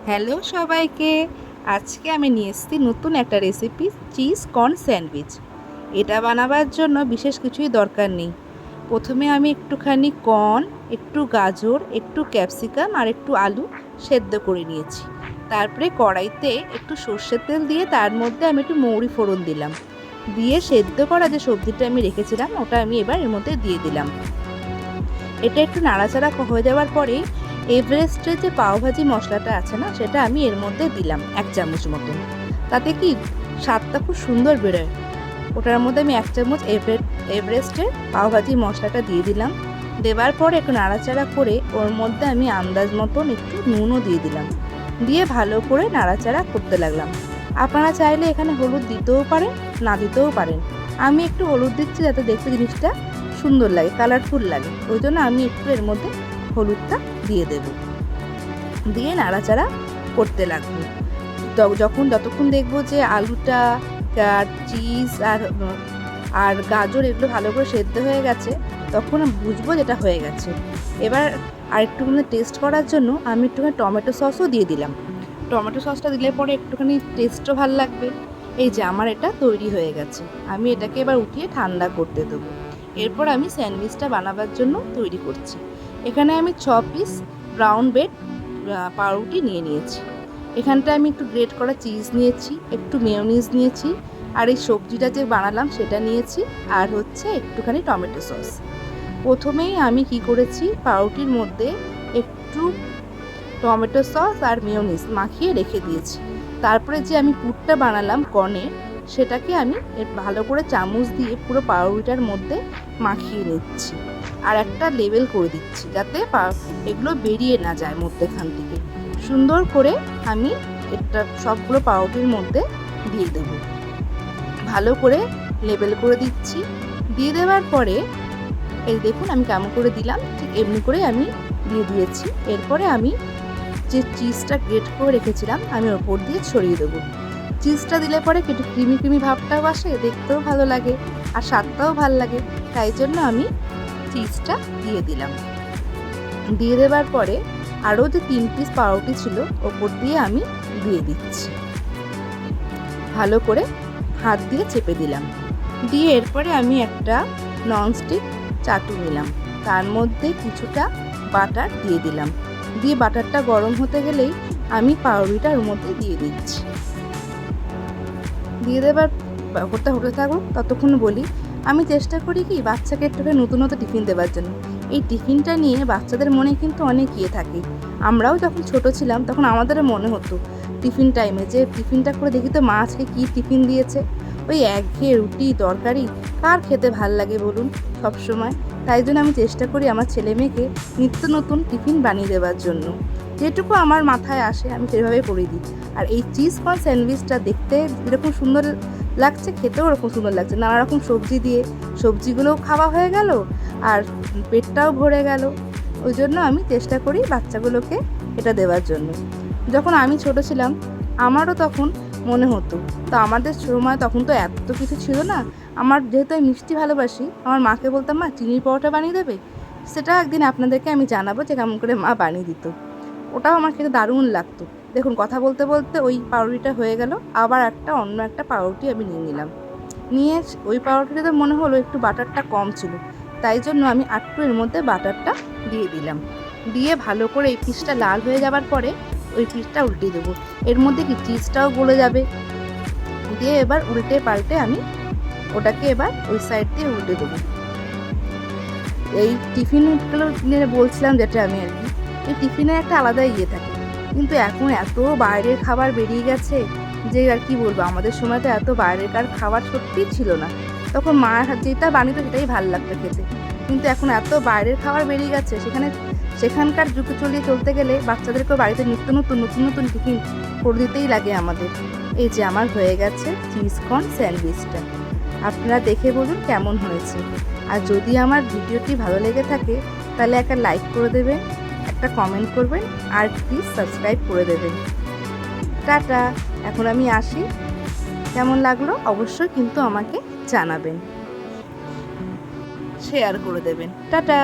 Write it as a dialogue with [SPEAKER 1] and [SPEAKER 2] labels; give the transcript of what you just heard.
[SPEAKER 1] Hello সবাইকে, আজকে আমি নিয়ে এসেছি নতুন একটা রেসিপি, চিজ কর্ন স্যান্ডউইচ। এটা বানাবার জন্য বিশেষ কিছুই দরকার নেই। প্রথমে আমি একটুখানি কর্ন, একটু গাজর, একটু ক্যাপসিকাম আর একটু আলু সেদ্ধ করে নিয়েছি। তারপরে কড়াইতে একটু সর্ষের তেল দিয়ে তার মধ্যে আমি একটু মৌরি ফোড়ন দিলাম। দিয়ে সেদ্ধ করা যে সবজিটা আমি রেখেছিলাম ওটা আমি এবার এর মধ্যে দিয়ে দিলাম। এটা একটু নাড়াচাড়া হয়ে যাওয়ার পরেই এভারেস্টের যে পাওভাজি মশলাটা আছে না, সেটা আমি এর মধ্যে দিলাম 1 চামচ মতন। তাতে কি স্বাদটা খুব সুন্দর বেরোয়। ওটার মধ্যে আমি 1 চামচ এভারেস্টের পাওভাজি মশলাটা দিয়ে দিলাম। দেওয়ার পরে একটু নাড়াচাড়া করে ওর মধ্যে আমি আন্দাজ মতন একটু নুনও দিয়ে দিলাম। দিয়ে ভালো করে নাড়াচাড়া করতে লাগলাম। আপনারা চাইলে এখানে হলুদ দিতেও পারেন, না দিতেও পারেন। আমি একটু হলুদ দিচ্ছি যাতে দেখতে জিনিসটা সুন্দর লাগে, কালারফুল লাগে, ওই জন্য আমি একটু এর মধ্যে হলুদটা দিয়ে দেব। দিয়ে নাড়াচাড়া করতে লাগবো। যতক্ষণ দেখবো যে আলুটা আর চিজ আর গাজর এগুলো ভালো করে সেদ্ধ হয়ে গেছে, তখন বুঝবো যেটা হয়ে গেছে। এবার আরেকটুখানি টেস্ট করার জন্য আমি একটুখানি টমেটো সসও দিয়ে দিলাম। টমেটো সসটা দিলে পরে একটুখানি টেস্টও ভালো লাগবে। এই যে আমার এটা তৈরি হয়ে গেছে। আমি এটাকে এবার উঠিয়ে ঠান্ডা করতে দেবো। এরপর আমি স্যান্ডউইচটা বানাবার জন্য তৈরি করছি। এখানে আমি 6 পিস ব্রাউন ব্রেড পাউরুটি নিয়ে নিয়েছি। এখানটায় আমি একটু গ্রেট করা চিজ নিয়েছি, একটু মেয়োনিজ নিয়েছি, আর এই সবজিটা যে বানালাম সেটা নিয়েছি, আর হচ্ছে একটুখানি টমেটো সস। প্রথমেই আমি কি করেছি, পাউরুটির মধ্যে একটু টমেটো সস আর মেয়োনিজ মাখিয়ে রেখে দিয়েছি। তারপরে যে আমি পুরটা বানালাম কর্নের, সেটাকে আমি ভালো করে চামচ দিয়ে পুরো পাউরুটিটার মধ্যে মাখিয়ে নিচ্ছি। আর একটা লেবেল করে দিচ্ছি যাতে এগুলো বেরিয়ে না যায় মধ্যেখান থেকে। সুন্দর করে আমি এটা সবগুলো পাউরুটির মধ্যে দিয়ে দেব। ভালো করে লেবেল করে দিচ্ছি। দিয়ে দেওয়ার পরে এই দেখুন আমি কেমন করে দিলাম, ঠিক এমনি করে আমি দিয়ে দিয়েছি। এরপরে আমি যে চিজটা গ্রেট করে রেখেছিলাম আমি ওপর দিয়ে ছড়িয়ে দেবো। চিজটা দিলে পরে একটু ক্রিমি ক্রিমি ভাবটাও আসে, দেখতেও ভালো লাগে আর স্বাদটাও ভালো লাগে। তাই জন্য আমি চিজটা দিয়ে দিলাম। দিয়ে দেওয়ার পরে আরও যে 3 পিস পাউরুটি ছিল ওপর দিয়ে আমি দিয়ে দিচ্ছি। ভালো করে হাত দিয়ে চেপে দিলাম। দিয়ে এরপরে আমি একটা ননস্টিক চাটু নিলাম, তার মধ্যে কিছুটা বাটার দিয়ে দিলাম। দিয়ে বাটারটা গরম হতে গেলেই আমি পাউরুটিটা ওর মধ্যে দিয়ে দিচ্ছি। দিয়ে দেবার হতে থাকুক, ততক্ষণ বলি আমি চেষ্টা করি কি বাচ্চাকে একটুখানি নতুন নতুন টিফিন দেওয়ার জন্য। এই টিফিনটা নিয়ে বাচ্চাদের মনে কিন্তু অনেক ইয়ে থাকে। আমরাও যখন ছোট ছিলাম তখন আমাদেরও মনে হতো টিফিন টাইমে যে টিফিনটা করে দেখি তো মা আজকে কী টিফিন দিয়েছে। ওই একঘেয়ে রুটি তরকারি কার খেতে ভাল লাগে বলুন সবসময়। তাই জন্য আমি চেষ্টা করি আমার ছেলে মেয়েকে নিত্য নতুন টিফিন বানিয়ে দেওয়ার জন্য। যেটুকু আমার মাথায় আসে আমি সেভাবে করে দিই। আর এই চিজ কর্ন স্যান্ডউইচটা দেখতে যেরকম সুন্দর লাগছে, খেতেও ওরকম সুন্দর লাগছে। নানা রকম সবজি দিয়ে সবজিগুলোও খাওয়া হয়ে গেল আর পেটটাও ভরে গেল। ওই জন্য আমি চেষ্টা করি বাচ্চাগুলোকে এটা দেওয়ার জন্য। যখন আমি ছোট ছিলাম আমারও তখন মনে হতো, তো আমাদের সময় তখন তো এত কিছু ছিল না। আমার যেহেতু আমি মিষ্টি ভালোবাসি, আমার মাকে বলতাম মা চিনির পরোটা বানিয়ে দেবে। সেটা একদিন আপনাদেরকে আমি জানাবো যে কেমন করে মা বানিয়ে দিত। ওটাও আমার খেতে দারুণ লাগতো। দেখুন কথা বলতে বলতে ওই পাউরুটিটা হয়ে গেল, আবার অন্য একটা পাউরুটি আমি নিয়ে নিলাম। নিয়ে ওই পাউরুটিতে মনে হলো একটু বাটারটা কম ছিল, তাই জন্য আমি আরেকটু এর মধ্যে বাটারটা দিয়ে দিলাম। দিয়ে ভালো করে এই পিসটা লাল হয়ে যাবার পরে ওই পিসটা উল্টে দেবো। এর মধ্যে কি চিজটাও গলে যাবে। দিয়ে এবার উল্টে পাল্টে আমি ওটাকে এবার ওই সাইড দিয়ে উল্টে দেবো। এই টিফিনগুলো বলছিলাম যেটা আমি আর কি, এই টিফিনের একটা আলাদা ইয়ে থাকে। কিন্তু এখন এত বাইরের খাবার বেরিয়ে গেছে যে আর কি বলবো, আমাদের সময় তো এত বাইরেকার খাবার সত্যিই ছিল না। তখন মা যেটা বানিত সেটাই ভালো লাগতো খেতে। কিন্তু এখন এত বাইরের খাবার বেরিয়ে গেছে, সেখানকার যুগে চলতে গেলে বাচ্চাদেরকেও বাড়িতে নতুন নতুন টিফিন করে দিতেই লাগে আমাদের। এই যে আমার হয়ে গেছে চিজ কর্ন স্যান্ডউইচটা। আপনারা দেখে বলুন কেমন হয়েছে। আর যদি আমার ভিডিওটি ভালো লেগে থাকে তাহলে একটা লাইক করে দেবেন, একটা কমেন্ট করবেন, আর প্লিজ সাবস্ক্রাইব করে দেবেন। টাটা, এখন আমি আসি। কেমন লাগলো অবশ্যই কিন্তু আমাকে জানাবেন, শেয়ার করে দেবেন। টাটা।